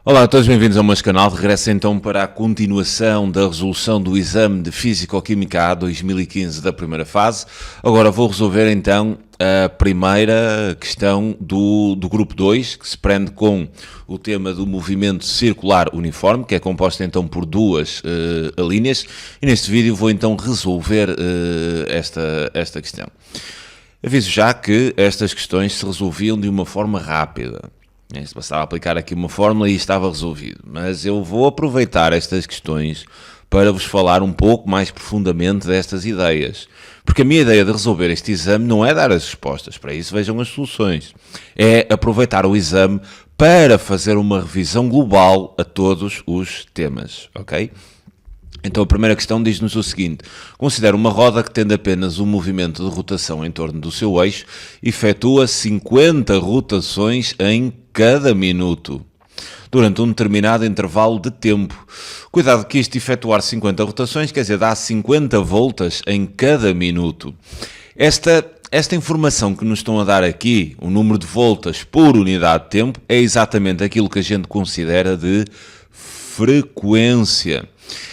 Olá a todos, bem-vindos ao meu canal. Regresso então para a continuação da resolução do exame de Físico-Química A 2015 da primeira fase. Agora vou resolver então a primeira questão do grupo 2, que se prende com o tema do movimento circular uniforme, que é composto então por duas linhas, e neste vídeo vou então resolver esta questão. Aviso já que estas questões se resolviam de uma forma rápida. Se bastava aplicar aqui uma fórmula e estava resolvido. Mas eu vou aproveitar estas questões para vos falar um pouco mais profundamente destas ideias. Porque a minha ideia de resolver este exame não é dar as respostas, para isso vejam as soluções. É aproveitar o exame para fazer uma revisão global a todos os temas, ok? Então a primeira questão diz-nos o seguinte: considera uma roda que tendo apenas um movimento de rotação em torno do seu eixo, efetua 50 rotações em cada minuto, durante um determinado intervalo de tempo. Cuidado que isto efetuar 50 rotações, quer dizer, dá 50 voltas em cada minuto. Esta informação que nos estão a dar aqui, o número de voltas por unidade de tempo, é exatamente aquilo que a gente considera de frequência.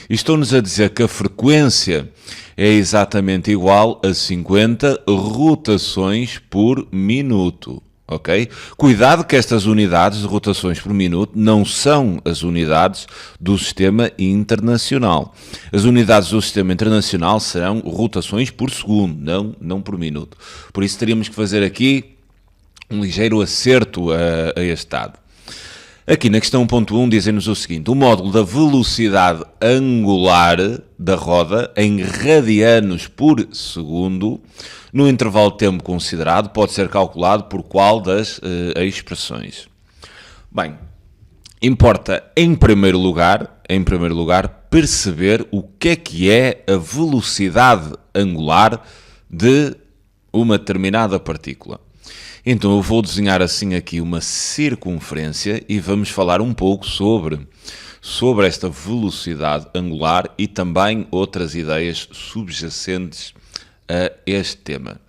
E estão-nos a dizer que a frequência é exatamente igual a 50 rotações por minuto, ok? Cuidado que estas unidades de rotações por minuto não são as unidades do sistema internacional. As unidades do sistema internacional serão rotações por segundo, não por minuto. Por isso teríamos que fazer aqui um ligeiro acerto a este dado. Aqui na questão 1.1 dizem-nos o seguinte: o módulo da velocidade angular da roda em radianos por segundo no intervalo de tempo considerado pode ser calculado por qual das expressões? Bem, importa em primeiro lugar perceber o que é a velocidade angular de uma determinada partícula. Então eu vou desenhar assim aqui uma circunferência e vamos falar um pouco sobre esta velocidade angular e também outras ideias subjacentes a este tema.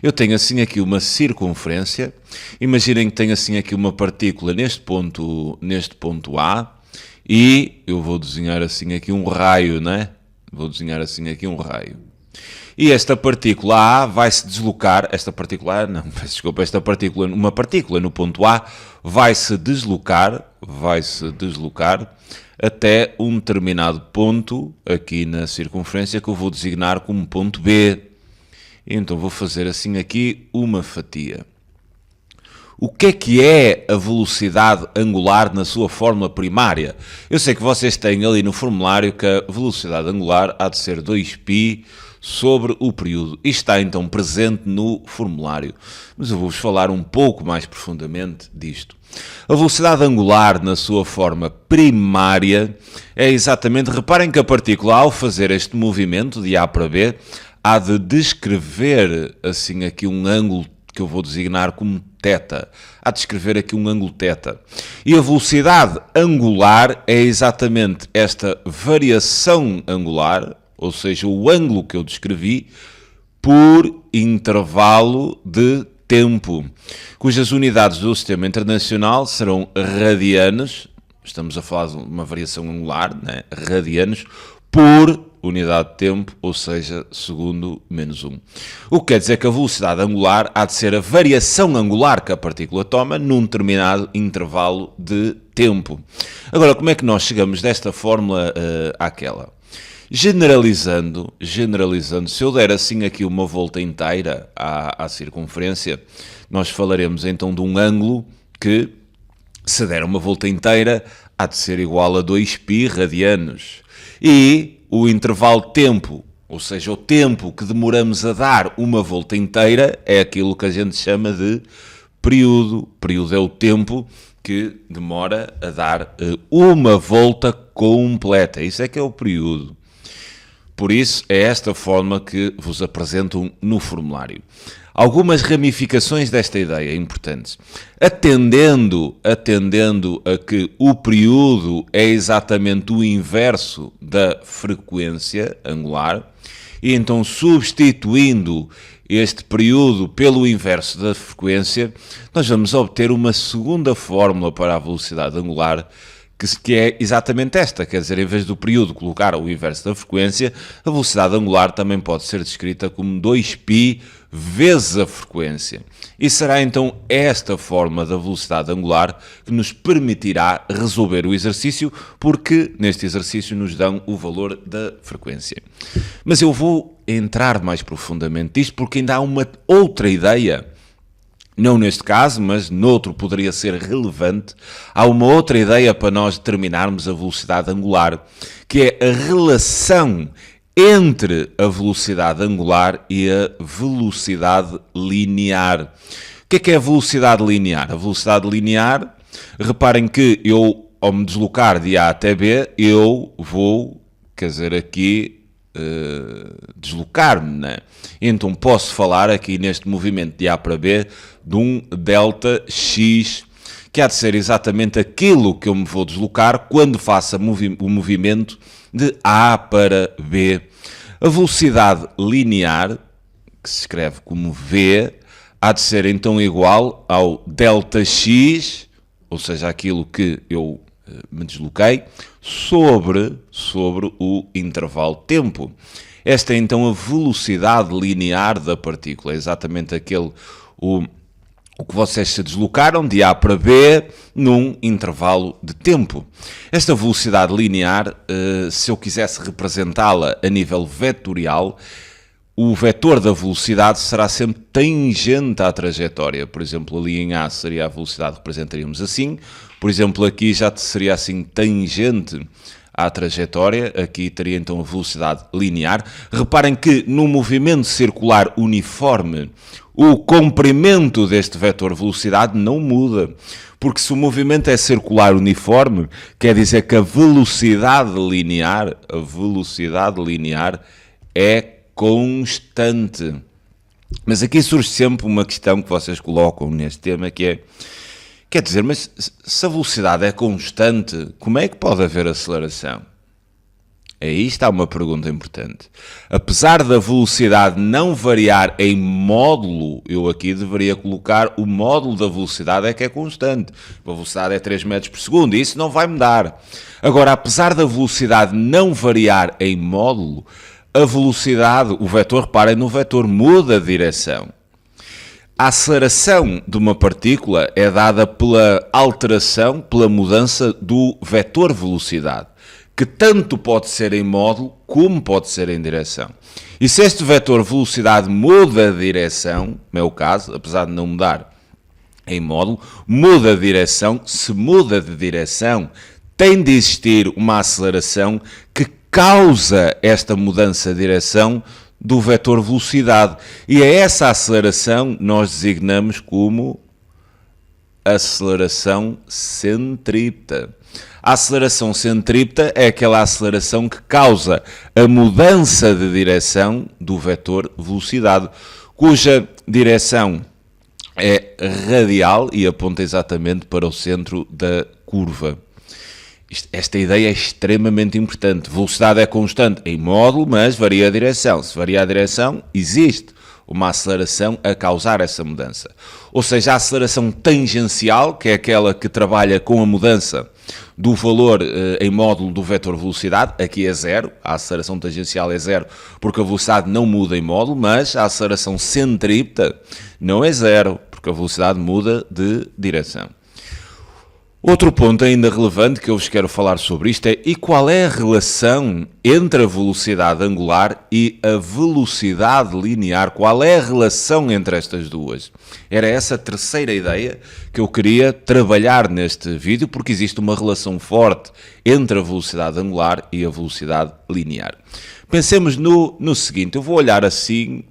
Eu tenho assim aqui uma circunferência, imaginem que tenho assim aqui uma partícula neste ponto A e eu vou desenhar assim aqui um raio, né? Vou desenhar assim aqui um raio. E esta partícula A vai se deslocar, uma partícula no ponto A vai se deslocar até um determinado ponto aqui na circunferência que eu vou designar como ponto B. Então vou fazer assim aqui uma fatia. O que é a velocidade angular na sua fórmula primária? Eu sei que vocês têm ali no formulário que a velocidade angular há de ser 2π sobre o período. Isto está então presente no formulário, mas eu vou-vos falar um pouco mais profundamente disto. A velocidade angular na sua forma primária é exatamente, reparem que a partícula ao fazer este movimento de A para B há de descrever assim aqui um ângulo que eu vou designar como θ. Há de escrever aqui um ângulo θ. E a velocidade angular é exatamente esta variação angular, ou seja, o ângulo que eu descrevi, por intervalo de tempo, cujas unidades do sistema internacional serão radianos, estamos a falar de uma variação angular, né? Radianos, por unidade de tempo, ou seja, segundo menos 1. O que quer dizer que a velocidade angular há de ser a variação angular que a partícula toma num determinado intervalo de tempo. Agora, como é que nós chegamos desta fórmula àquela? Generalizando, se eu der assim aqui uma volta inteira à circunferência, nós falaremos então de um ângulo que, se der uma volta inteira, há de ser igual a 2π radianos. E o intervalo de tempo, ou seja, o tempo que demoramos a dar uma volta inteira, é aquilo que a gente chama de período. Período é o tempo que demora a dar uma volta completa. Isso é que é o período. Por isso, é esta forma que vos apresento no formulário. Algumas ramificações desta ideia importantes. Atendendo a que o período é exatamente o inverso da frequência angular, e então substituindo este período pelo inverso da frequência, nós vamos obter uma segunda fórmula para a velocidade angular, que é exatamente esta, quer dizer, em vez do período colocar o inverso da frequência, a velocidade angular também pode ser descrita como 2π vezes a frequência. E será então esta forma da velocidade angular que nos permitirá resolver o exercício, porque neste exercício nos dão o valor da frequência. Mas eu vou entrar mais profundamente nisto, porque ainda há uma outra ideia. Não neste caso, mas noutro poderia ser relevante. Há uma outra ideia para nós determinarmos a velocidade angular, que é a relação entre a velocidade angular e a velocidade linear. O que é a velocidade linear? A velocidade linear, reparem que eu, ao me deslocar de A até B, eu vou, quer dizer, aqui deslocar-me, né? Então posso falar aqui neste movimento de A para B de um delta x, que há de ser exatamente aquilo que eu me vou deslocar quando faço o movimento de A para B. A velocidade linear, que se escreve como V, há de ser então igual ao delta x, ou seja, aquilo que eu me desloquei, sobre o intervalo tempo. Esta é então a velocidade linear da partícula, é exatamente o que vocês se deslocaram de A para B num intervalo de tempo. Esta velocidade linear, se eu quisesse representá-la a nível vetorial, o vetor da velocidade será sempre tangente à trajetória. Por exemplo, ali em A seria a velocidade, representaríamos assim. Por exemplo, aqui já seria assim tangente à trajetória. Aqui teria então a velocidade linear. Reparem que no movimento circular uniforme, o comprimento deste vetor velocidade não muda. Porque se o movimento é circular uniforme, quer dizer que a velocidade linear é constante. Mas aqui surge sempre uma questão que vocês colocam neste tema, que é, quer dizer, mas se a velocidade é constante, como é que pode haver aceleração? Aí está uma pergunta importante. Apesar da velocidade não variar em módulo, eu aqui deveria colocar o módulo da velocidade é que é constante. A velocidade é 3 metros por segundo e isso não vai mudar. Agora, apesar da velocidade não variar em módulo, a velocidade, o vetor, reparem no vetor, muda de direção. A aceleração de uma partícula é dada pela alteração, pela mudança do vetor velocidade, que tanto pode ser em módulo como pode ser em direção. E se este vetor velocidade muda de direção, no meu caso, apesar de não mudar em módulo, muda de direção, se muda de direção, tem de existir uma aceleração que causa esta mudança de direção do vetor velocidade. E a essa aceleração nós designamos como aceleração centrípeta. A aceleração centrípeta é aquela aceleração que causa a mudança de direção do vetor velocidade, cuja direção é radial e aponta exatamente para o centro da curva. Esta ideia é extremamente importante. Velocidade é constante em módulo, mas varia a direção. Se varia a direção, existe uma aceleração a causar essa mudança. Ou seja, a aceleração tangencial, que é aquela que trabalha com a mudança do valor em módulo do vetor velocidade, aqui é zero. A aceleração tangencial é zero porque a velocidade não muda em módulo, mas a aceleração centrípeta não é zero porque a velocidade muda de direção. Outro ponto ainda relevante que eu vos quero falar sobre isto é e qual é a relação entre a velocidade angular e a velocidade linear? Qual é a relação entre estas duas? Era essa a terceira ideia que eu queria trabalhar neste vídeo, porque existe uma relação forte entre a velocidade angular e a velocidade linear. Pensemos no seguinte, eu vou olhar assim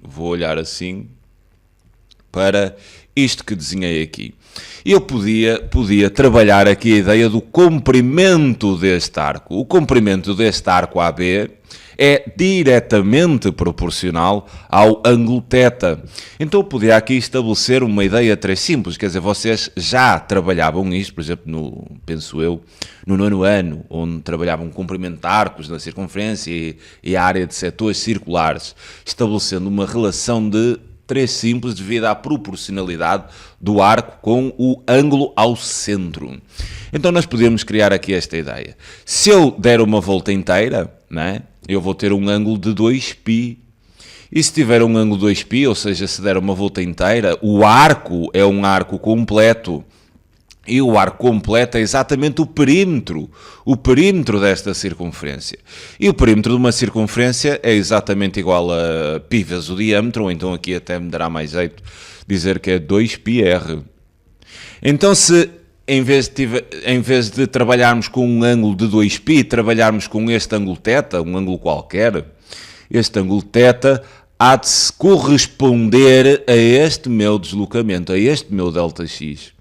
para isto que desenhei aqui. Eu podia trabalhar aqui a ideia do comprimento deste arco. O comprimento deste arco AB é diretamente proporcional ao ângulo θ. Então eu podia aqui estabelecer uma ideia très simples, quer dizer, vocês já trabalhavam isto, por exemplo, penso eu, no 9º ano, onde trabalhavam o comprimento de arcos na circunferência e a área de setores circulares, estabelecendo uma relação de 3 simples devido à proporcionalidade do arco com o ângulo ao centro. Então nós podemos criar aqui esta ideia. Se eu der uma volta inteira, né, eu vou ter um ângulo de 2π. E se tiver um ângulo 2π, ou seja, se der uma volta inteira, o arco é um arco completo. E o arco completo é exatamente o perímetro desta circunferência. E o perímetro de uma circunferência é exatamente igual a π vezes o diâmetro, ou então aqui até me dará mais jeito dizer que é 2πr. Então se em vez de trabalharmos com um ângulo de 2π, trabalharmos com este ângulo θ, um ângulo qualquer, este ângulo θ há de se corresponder a este meu deslocamento, a este meu ΔX.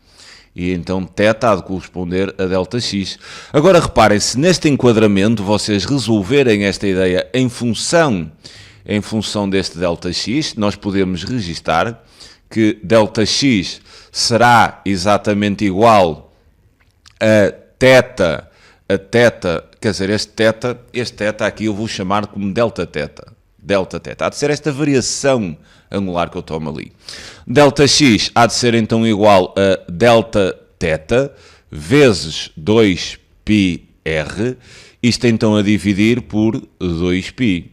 E então θ há de corresponder a ΔX. Agora reparem, se neste enquadramento vocês resolverem esta ideia em função deste ΔX, nós podemos registar que ΔX será exatamente igual a θ, quer dizer, este θ aqui eu vou chamar como Δθ. Há de ser esta variação angular que eu tomo ali. ΔX há de ser então igual a Δθ vezes 2πr, isto então a dividir por 2π.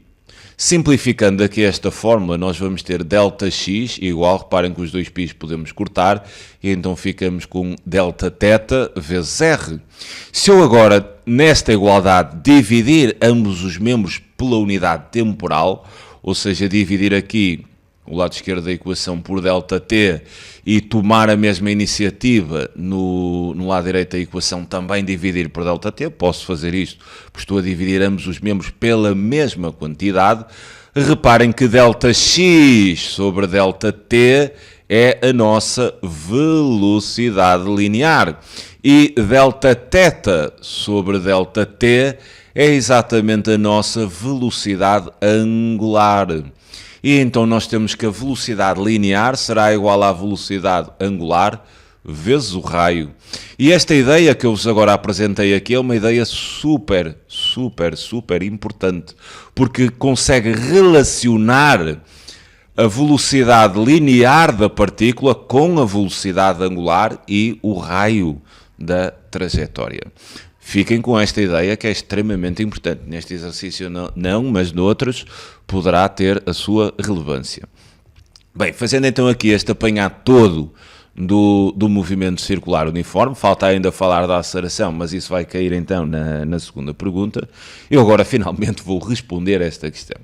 Simplificando aqui esta fórmula, nós vamos ter ΔX igual, reparem que os 2π's podemos cortar, e então ficamos com Δθ vezes r. Se eu agora, nesta igualdade, dividir ambos os membros pela unidade temporal, ou seja, dividir aqui o lado esquerdo da equação por ΔT e tomar a mesma iniciativa no lado direito da equação também dividir por ΔT, posso fazer isto, porque estou a dividir ambos os membros pela mesma quantidade. Reparem que ΔX sobre ΔT é a nossa velocidade linear e Δθ sobre ΔT é exatamente a nossa velocidade angular. E então nós temos que a velocidade linear será igual à velocidade angular vezes o raio. E esta ideia que eu vos agora apresentei aqui é uma ideia super importante, porque consegue relacionar a velocidade linear da partícula com a velocidade angular e o raio da trajetória. Fiquem com esta ideia que é extremamente importante. Neste exercício não, mas noutros poderá ter a sua relevância. Bem, fazendo então aqui este apanhado todo do movimento circular uniforme, falta ainda falar da aceleração, mas isso vai cair então na segunda pergunta. Eu agora finalmente vou responder esta questão.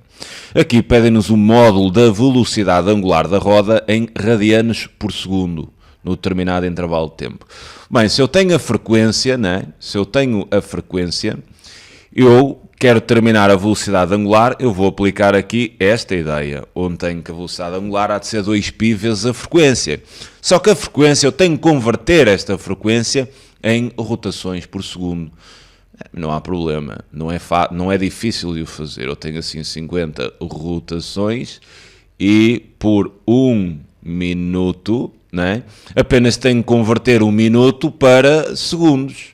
Aqui pedem-nos o módulo da velocidade angular da roda em radianos por segundo, no determinado intervalo de tempo. Bem, se eu tenho a frequência, né? Eu quero determinar a velocidade angular, eu vou aplicar aqui esta ideia, onde tenho que a velocidade angular há de ser 2π vezes a frequência. Só que a frequência, eu tenho que converter esta frequência em rotações por segundo. Não há problema, não é difícil de o fazer. Eu tenho assim 50 rotações e por 1 minuto, né, apenas tenho que converter 1 minuto para segundos.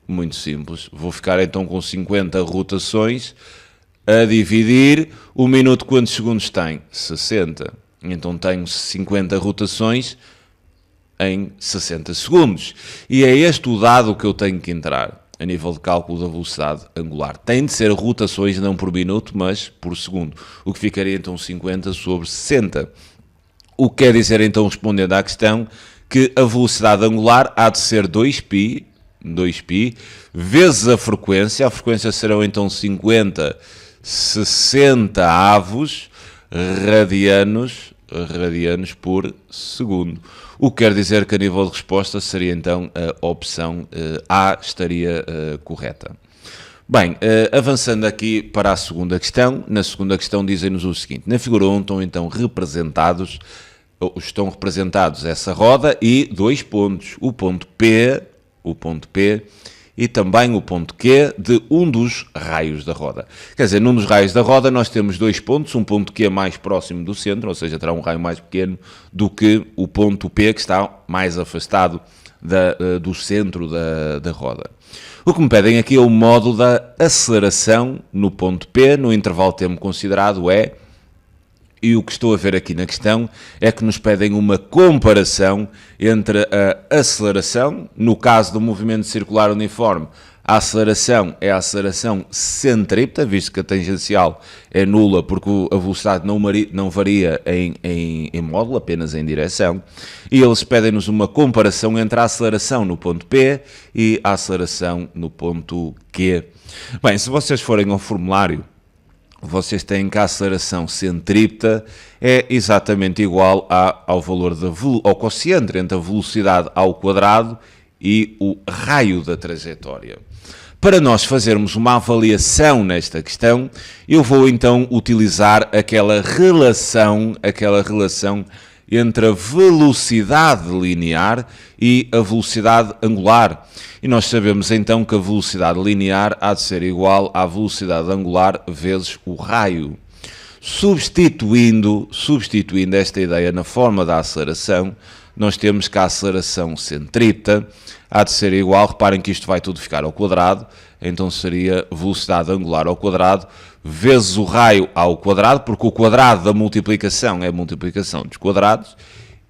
Muito simples. Vou ficar então com 50 rotações a dividir. 1 minuto quantos segundos tem? 60. Então tenho 50 rotações em 60 segundos. E é este o dado que eu tenho que entrar a nível de cálculo da velocidade angular. Tem de ser rotações não por minuto, mas por segundo. O que ficaria então 50 sobre 60. O que quer dizer então, respondendo à questão, que a velocidade angular há de ser 2π vezes a frequência serão então 50, 60 avos radianos por segundo. O que quer dizer que a nível de resposta seria então a opção A estaria correta. Bem, avançando aqui para a segunda questão, na segunda questão dizem-nos o seguinte: na figura 1 estão representados essa roda e 2 pontos, o ponto P e também o ponto Q de um dos raios da roda. Quer dizer, num dos raios da roda nós temos 2 pontos, um ponto Q mais próximo do centro, ou seja, terá um raio mais pequeno do que o ponto P que está mais afastado do centro da roda. O que me pedem aqui é o módulo da aceleração no ponto P, no intervalo de tempo considerado é E o que estou a ver aqui na questão é que nos pedem uma comparação entre a aceleração, no caso do movimento circular uniforme, a aceleração é a aceleração centrípeta, visto que a tangencial é nula porque a velocidade não varia em módulo, apenas em direção. E eles pedem-nos uma comparação entre a aceleração no ponto P e a aceleração no ponto Q. Bem, se vocês forem ao formulário, vocês têm que a aceleração centrípeta é exatamente igual ao valor ao quociente entre a velocidade ao quadrado e o raio da trajetória. Para nós fazermos uma avaliação nesta questão, eu vou então utilizar aquela relação entre a velocidade linear e a velocidade angular. E nós sabemos então que a velocidade linear há de ser igual à velocidade angular vezes o raio. Substituindo esta ideia na forma da aceleração, nós temos que a aceleração centrípeta há de ser igual, reparem que isto vai tudo ficar ao quadrado, então seria velocidade angular ao quadrado vezes o raio ao quadrado, porque o quadrado da multiplicação é a multiplicação dos quadrados,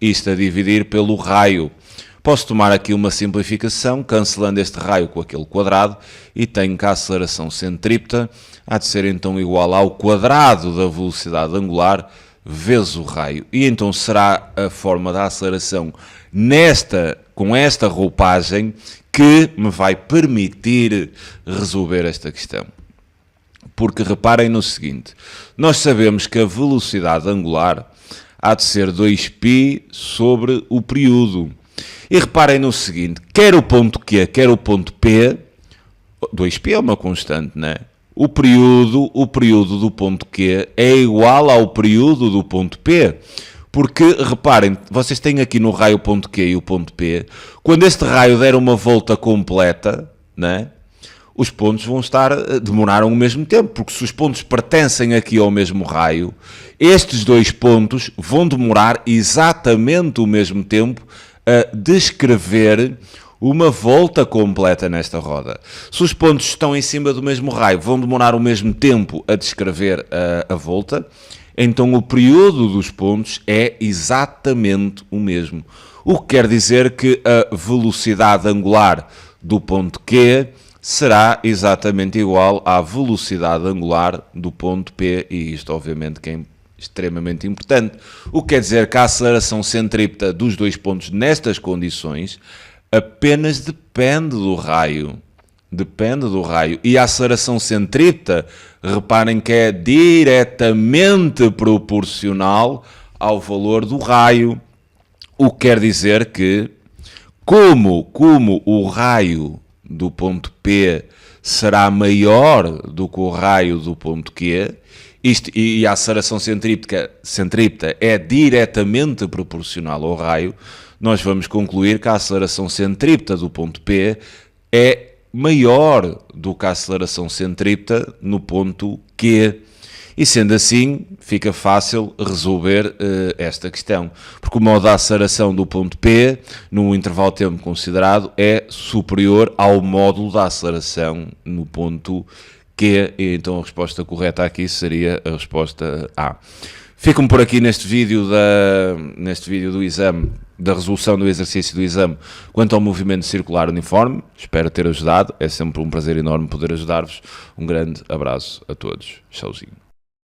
isto a dividir pelo raio. Posso tomar aqui uma simplificação, cancelando este raio com aquele quadrado, e tenho que a aceleração centrípeta há de ser então igual ao quadrado da velocidade angular vezes o raio. E então será a forma da aceleração com esta roupagem que me vai permitir resolver esta questão. Porque reparem no seguinte, nós sabemos que a velocidade angular há de ser 2π sobre o período. E reparem no seguinte, quer o ponto Q, quer o ponto P, 2π é uma constante, não é? O período do ponto Q é igual ao período do ponto P. Porque, reparem, vocês têm aqui no raio o ponto Q e o ponto P, quando este raio der uma volta completa, né, os pontos vão demorar o mesmo tempo, porque se os pontos pertencem aqui ao mesmo raio, estes dois pontos vão demorar exatamente o mesmo tempo a descrever uma volta completa nesta roda. Se os pontos estão em cima do mesmo raio, vão demorar o mesmo tempo a descrever a volta, então o período dos pontos é exatamente o mesmo. O que quer dizer que a velocidade angular do ponto Q será exatamente igual à velocidade angular do ponto P, e isto obviamente que é extremamente importante. O que quer dizer que a aceleração centrípeta dos dois pontos nestas condições apenas depende do raio. Depende do raio. E a aceleração centrípeta, reparem que é diretamente proporcional ao valor do raio. O que quer dizer que, como o raio do ponto P será maior do que o raio do ponto Q, e a aceleração centrípeta é diretamente proporcional ao raio, nós vamos concluir que a aceleração centrípeta do ponto P é maior do que a aceleração centrípeta no ponto Q. E sendo assim, fica fácil resolver esta questão, porque o modo de aceleração do ponto P, no intervalo de tempo considerado, é superior ao módulo da aceleração no ponto Q, e então a resposta correta aqui seria a resposta A. Ficam por aqui neste vídeo do exame, da resolução do exercício do exame, quanto ao movimento circular uniforme. Espero ter ajudado, é sempre um prazer enorme poder ajudar-vos. Um grande abraço a todos. Tchauzinho.